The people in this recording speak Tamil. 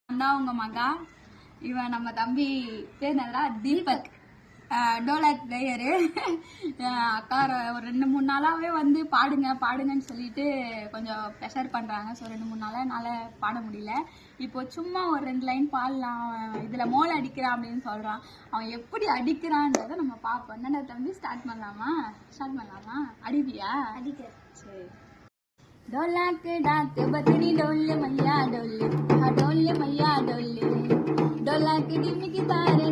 தான் உங்க மகா. இவன் நம்ம தம்பி பேர் என்னடா தீபக், டோலாக் பிளேயரு. அக்கா ஒரு 2-3 நாளாவே வந்து பாடுங்க பாடுங்கன்னு சொல்லிட்டு கொஞ்சம் ப்ரெஷர் பண்றாங்க. ஸோ 2-3 நாளா என்னால் பாட முடியல. இப்போ சும்மா ஒரு 2 லைன் பாடலாம், இதுல மோள அடிக்கிறான் அப்படின்னு சொல்றான். அவன் எப்படி அடிக்கிறான்றத நம்ம பார்ப்போம். என்னடா தம்பி, ஸ்டார்ட் பண்ணலாமா? அடிப்பியா? அடிக்க. சரி. ढोलक डाक बकरी डोले मैया डोले, ढोले मैया डोले, ढोलक डिमकी तारे